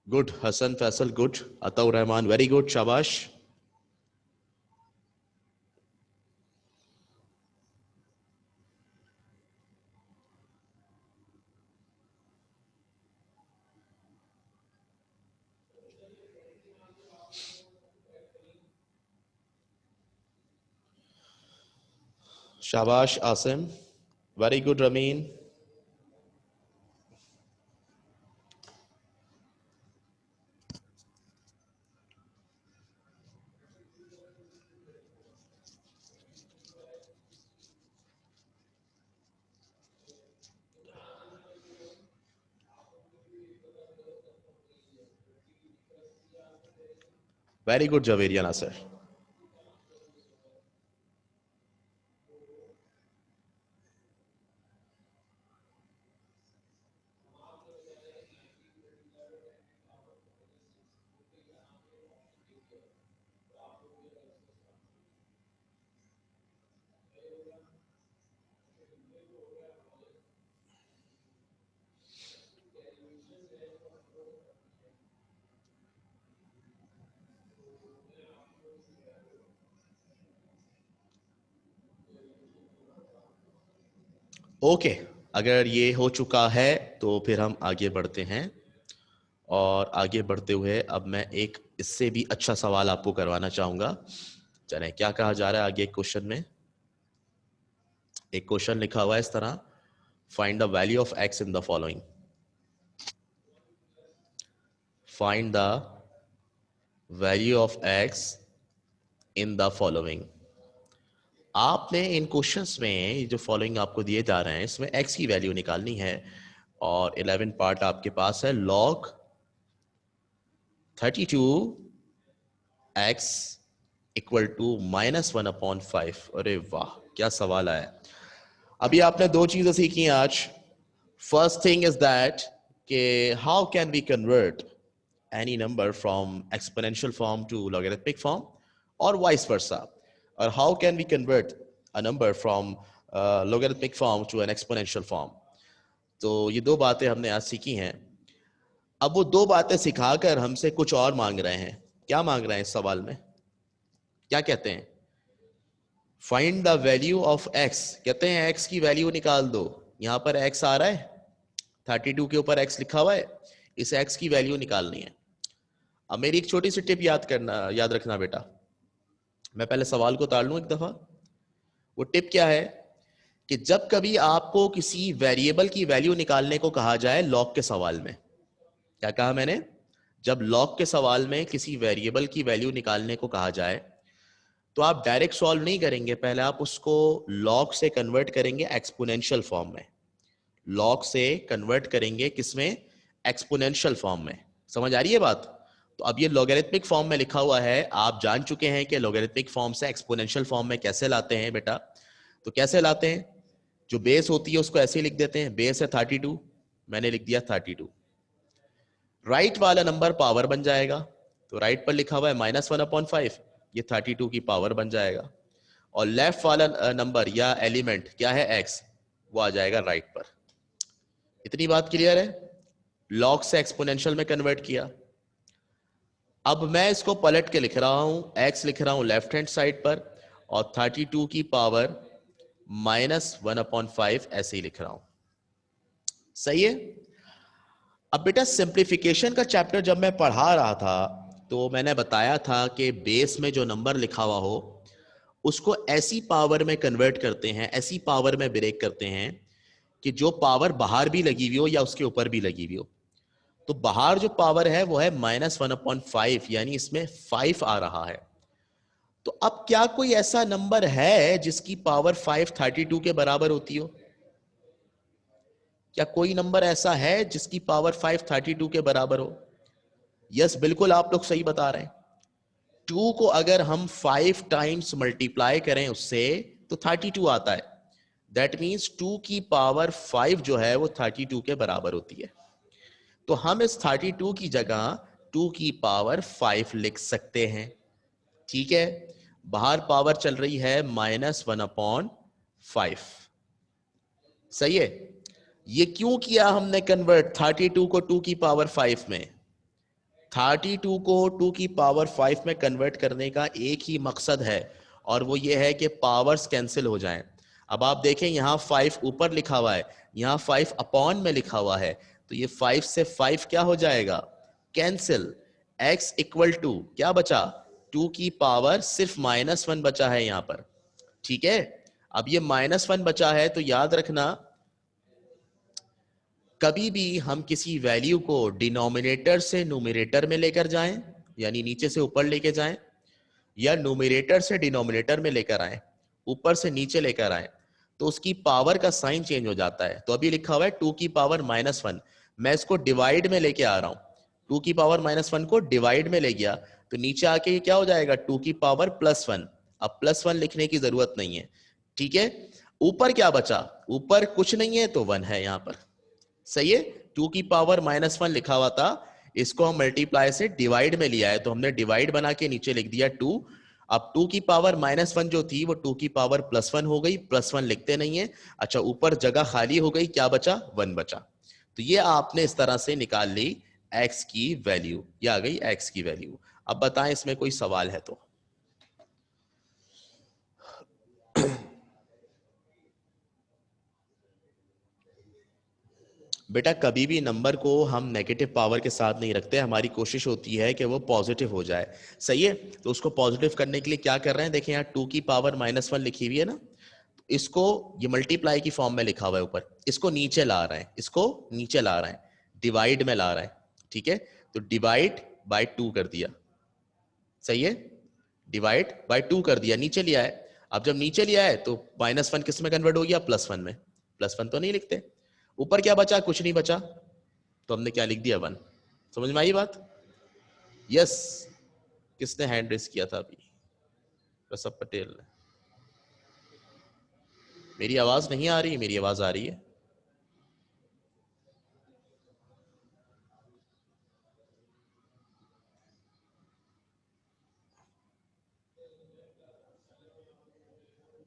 [SPEAKER 1] Good Hasan Faisal, good. Ataur Rahman, very good, शाबाश। शाबाश Asim, very good Rameen. Very good Javeria Nasir. Okay, अगर ये हो चुका है तो फिर हम आगे बढ़ते हैं। और आगे बढ़ते हुए अब मैं एक इससे भी अच्छा सवाल आपको करवाना चाहूंगा। चलें, क्या कहा जा रहा है आगे क्वेश्चन में। एक क्वेश्चन लिखा हुआ है इस तरह, find the value of x in the following. Find the value of x in the following. आपने इन क्वेश्चंस में जो फॉलोइंग आपको दिए जा रहे हैं इसमें एक्स की वैल्यू निकालनी है। और 11 पार्ट आपके पास है log 32x इक्वल टू -1/5। अरे वाह, क्या सवाल आया। अभी आपने दो चीजें सीखी हैं आज। फर्स्ट थिंग इज दैट कि how can we convert any number from exponential form to logarithmic form or vice versa, or how can we convert a number from logarithmic form to an exponential form। तो ये दो बातें हमने आज सीखी हैं। अब वो दो बातें सिखाकर हमसे कुछ और मांग रहे हैं। क्या मांग रहे हैं इस सवाल में, क्या कहते हैं? Find the value of x, कहते हैं x की वैल्यू निकाल दो। यहां पर x आ रहा है, 32 के ऊपर x लिखा हुआ है, इस x की वैल्यू निकालनी है। अब मेरी एक छोटी सी टिप याद रखना बेटा। मैं पहले सवाल को ताड़ लूं एक दफा। वो टिप क्या है कि जब कभी आपको किसी वेरिएबल की वैल्यू निकालने को कहा जाए लॉग के सवाल में, क्या कहा मैंने? जब लॉग के सवाल में किसी वेरिएबल की वैल्यू निकालने को कहा जाए तो आप डायरेक्ट सॉल्व नहीं करेंगे, पहले आप उसको लॉग से कन्वर्ट करेंगे एक्सपोनेंशियल फॉर्म में। लॉग से कन्वर्ट करेंगे किसमें? एक्सपोनेंशियल फॉर्म में। समझ आ रही है बात? तो अब ये लॉगरिथमिक फॉर्म में लिखा हुआ है, आप जान चुके हैं कि लॉगरिथमिक फॉर्म से एक्सपोनेंशियल फॉर्म में कैसे लाते हैं बेटा। तो कैसे लाते हैं? जो बेस होती है उसको ऐसे ही लिख देते हैं, बेस है 32, मैंने लिख दिया 32। राइट वाला नंबर पावर बन जाएगा, तो राइट पर लिखा हुआ है -1/5, ये 32 की पावर बन जाएगा। और लेफ्ट वाला नंबर या एलिमेंट क्या है? x, वो आ जाएगा राइट पर। इतनी बात क्लियर है? लॉग से एक्सपोनेंशियल में कन्वर्ट किया। अब मैं इसको पलट के लिख रहा हूं, x लिख रहा हूं लेफ्ट हैंड साइड पर और 32 की पावर -1/5 ऐसे ही लिख रहा हूं। सही है? अब बेटा सिंप्लीफिकेशन का चैप्टर जब मैं पढ़ा रहा था तो मैंने बताया था कि बेस में जो नंबर लिखा हुआ हो उसको ऐसी पावर में कन्वर्ट करते हैं, ऐसी पावर में ब्रेक करते हैं कि जो पावर बाहर भी लगी हुई हो या उसके ऊपर भी लगी हुई हो। तो बाहर जो पावर है वो है -1/5, यानी इसमें 5 आ रहा है। तो अब क्या कोई ऐसा नंबर है जिसकी पावर 5 32 के बराबर होती हो? क्या कोई नंबर ऐसा है जिसकी पावर 5 32 के बराबर हो? यस, बिल्कुल आप लोग सही बता रहे हैं। 2 को अगर हम 5 टाइम्स मल्टीप्लाई करें उससे तो 32 आता है। दैट मीन्स 2 की पावर 5 जो है वो 32 के बराबर होती है। तो हम इस 32 की जगह 2 की पावर 5 लिख सकते हैं। ठीक है, बाहर पावर चल रही है -1/5। सही है? ये क्यों किया हमने कन्वर्ट 32 को 2 की पावर 5 में? 32 को 2 की पावर 5 में कन्वर्ट करने का एक ही मकसद है और वो ये है कि पावर्स कैंसिल हो जाएं। अब आप देखें यहां 5 ऊपर लिखा हुआ है, यहां 5 अपॉन में लिखा हुआ है, तो ये 5 से 5 क्या हो जाएगा? कैंसिल। x इक्वल टू क्या बचा? 2 की पावर सिर्फ -1 बचा है यहां पर। ठीक है, अब ये -1 बचा है तो याद रखना कभी भी हम किसी वैल्यू को डिनोमिनेटर से न्यूमरेटर में लेकर जाएं, यानी नीचे से ऊपर लेके जाएं, या न्यूमरेटर से डिनोमिनेटर में लेकर आए, ऊपर से नीचे लेकर आए, तो उसकी पावर का साइन चेंज हो जाता है। तो अभी लिखा हुआ है 2 की पावर -1, मैं इसको डिवाइड में लेके आ रहा हूं। 2 की पावर -1 को डिवाइड में ले गया तो नीचे आके ये क्या हो जाएगा, 2 की पावर +1। अब +1 लिखने की जरूरत नहीं है, ठीक है। ऊपर क्या बचा, ऊपर कुछ नहीं है तो 1 है यहां पर, सही है। 2 की पावर -1 लिखा हुआ था, इसको हम मल्टीप्लाई से डिवाइड में लिया है, तो हमने डिवाइड बना के नीचे लिख दिया 2। अब 2 की पावर -1 जो थी वो 2 की पावर +1 हो गई, +1 लिखते नहीं है। अच्छा, ऊपर जगह खाली हो गई, क्या बचा, 1 बचा। तो ये आपने इस तरह से निकाल ली x की वैल्यू, ये आ गई x की वैल्यू। अब बताएं इसमें कोई सवाल है तो। बेटा कभी भी नंबर को हम नेगेटिव पावर के साथ नहीं रखते, हमारी कोशिश होती है कि वो पॉजिटिव हो जाए, सही है। तो उसको पॉजिटिव करने के लिए क्या कर रहे हैं, देखें यहाँ 2 की पावर -1 लिखी हुई है ना, इसको ये मल्टीप्लाई की फॉर्म में लिखा हुआ है ऊपर, इसको नीचे ला रहे हैं, इसको नीचे ला रहे हैं, डिवाइड में ला रहे हैं, ठीक है। तो डिवाइड बाय 2 कर दिया, सही है, डिवाइड बाय 2 कर दिया, नीचे लिया है। अब जब नीचे लिया है तो -1 किस में कन्वर्ट हो गया, +1 में। +1 तो नहीं लिखते, ऊपर क्या बचा, कुछ नहीं बचा, तो हमने क्या लिख दिया, 1। समझ में आई बात, यस। किसने हैंड रेस किया था अभी, रसब पटेल ने। मेरी आवाज नहीं आ रही, मेरी आवाज आ रही है।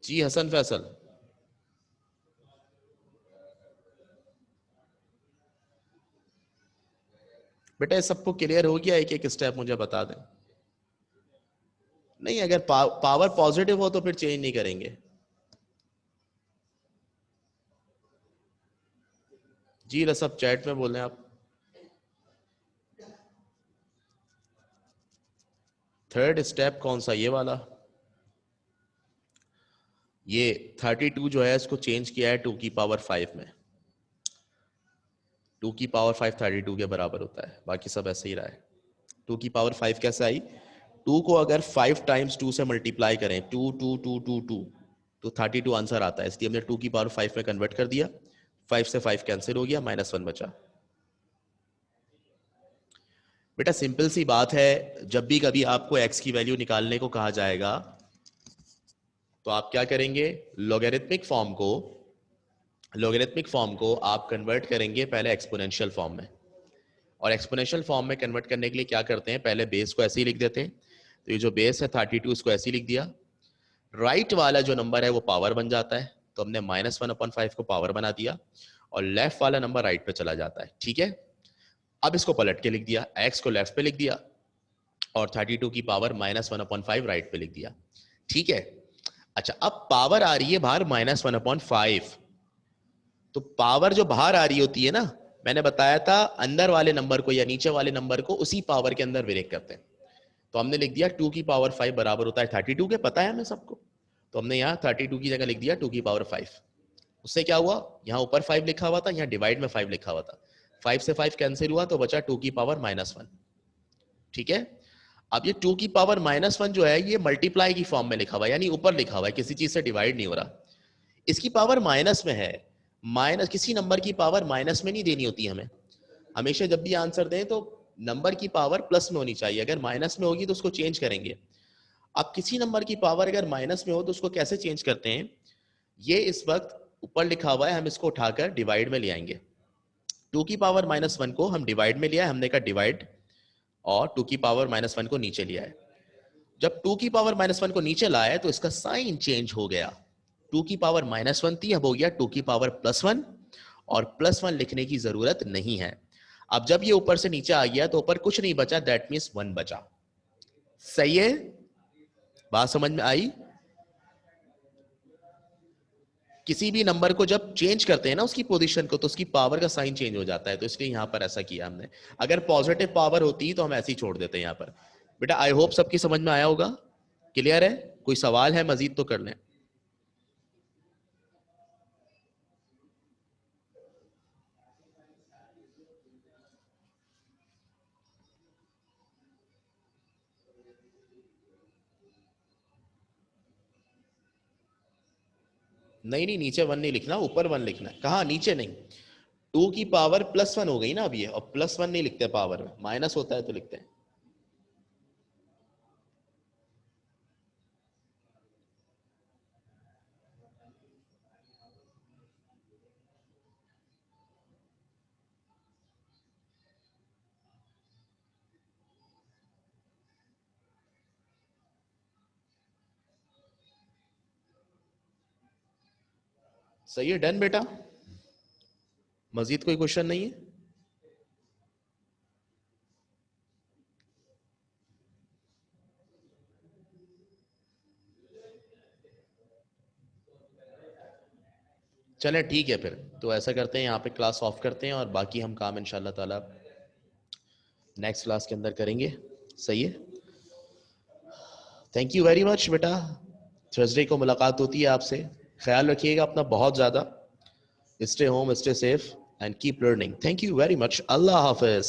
[SPEAKER 1] जी हसन फैसल, बेटा सबको क्लियर हो गया, एक एक स्टेप मुझे बता दें। नहीं, अगर पावर पॉजिटिव हो तो फिर चेंज नहीं करेंगे। जी रसब चैट में बोल रहे हैं आप। थर्ड स्टेप कौन सा, ये वाला, ये 32 जो है इसको चेंज किया है 2 की पावर 5 में। 2 की पावर 5 32 के बराबर होता है, बाकी सब ऐसे ही रहा है। 2 की पावर 5 कैसे आई, 2 को अगर 5 टाइम्स 2 से मल्टीप्लाई करें, 2 2 2 2 2, तो 32 आंसर आता है, इसलिए हमने 2 की पावर 5 में कन्वर्ट कर दिया। 5 से 5 कैंसिल हो गया, -1 बचा। बेटा सिंपल सी बात है, जब भी कभी आपको x की वैल्यू निकालने को कहा जाएगा तो आप क्या करेंगे, लॉगरिथमिक फॉर्म को आप कन्वर्ट करेंगे पहले एक्सपोनेंशियल फॉर्म में। और एक्सपोनेंशियल फॉर्म में कन्वर्ट करने के लिए क्या करते हैं, पहले बेस को ऐसे ही लिख देते हैं। तो ये जो बेस है 32, इसको ऐसे ही लिख दिया। राइट वाला जो नंबर है वो पावर बन जाता है, तो हमने -1/5 को पावर बना दिया, और लेफ्ट वाला नंबर राइट पे चला जाता है, ठीक है। अब इसको पलट के लिख दिया, x को लेफ्ट पे लिख दिया, और 32 की पावर -1/5 राइट पे लिख दिया, ठीक है। अच्छा, अब पावर आ रही है बाहर -1/5, तो पावर जो बाहर आ रही होती है ना, मैंने बताया था अंदर वाले नंबर को या नीचे वाले नंबर को उसी पावर के अंदर ब्रेक करते हैं। तो हमने लिख दिया 2 की पावर 5 बराबर होता है 32 के, पता है हमें सबको। तो हमने यहाँ 32 की जगह लिख दिया 2 की पावर 5। उससे क्या हुआ, यहाँ ऊपर 5 लिखा हुआ था, यहाँ डिवाइड में 5 लिखा हुआ था, 5 से 5 कैंसिल हुआ तो बचा 2 की पावर -1, ठीक है। अब ये 2 की पावर -1 जो है ये मल्टीप्लाई की फॉर्म में लिखा हुआ है, यानी ऊपर लिखा हुआ है, किसी चीज से डिवाइड नहीं हो रहा। इसकी पावर माइनस में है, माइनस किसी नंबर की पावर माइनस में नहीं देनी होती हमें। हमेशा जब भी आंसर दें तो नंबर की पावर प्लस में होनी चाहिए, अगर माइनस में होगी तो उसको चेंज करेंगे। अब किसी नंबर की पावर अगर माइनस में हो तो उसको कैसे चेंज करते हैं, ये इस वक्त ऊपर लिखा हुआ है, हम इसको उठाकर डिवाइड में ले आएंगे। 2 की पावर -1 को हम डिवाइड में लिया है, हमने कहा डिवाइड, और 2 की पावर -1 को नीचे लिया है। जब 2 की पावर -1 को नीचे लाया है तो इसका साइन चेंज हो गया, 2 की पावर -1 थी, अब हो गया 2 की पावर +1, और +1 लिखने की जरूरत नहीं है। अब जब ये ऊपर से नीचे आ गया तो ऊपर कुछ नहीं बचा, दैट मींस 1 बचा। सही है, बात समझ में आई। किसी भी नंबर को जब चेंज करते हैं ना उसकी पोजीशन को, तो उसकी पावर का साइन चेंज हो जाता है, तो इसलिए यहां पर ऐसा किया हमने। अगर पॉजिटिव पावर होती तो हम ऐसे ही छोड़ देते हैं यहां पर। बेटा आई होप सबकी समझ में आया होगा, क्लियर है, कोई सवाल है मजीद तो कर लें। नहीं नहीं, नीचे 1 नहीं लिखना, ऊपर 1 लिखना है। कहा नीचे नहीं, 2 की पावर +1 हो गई ना अब ये, और +1 नहीं लिखते पावर में, माइनस होता है तो लिखते हैं। सही है, डन बेटा, मजीद कोई क्वेश्चन नहीं है? चलें ठीक है, फिर तो ऐसा करते हैं, यहाँ पे क्लास ऑफ करते हैं और बाकी हम काम इंशाल्लाह ताला नेक्स्ट क्लास के अंदर करेंगे। सही है, थैंक यू वेरी मच बेटा, थर्सडे को मुलाकात होती है आपसे, ख्याल रखिएगा अपना बहुत ज़्यादा, stay home, stay safe and keep learning. Thank you very much, अल्लाह हाफिज़।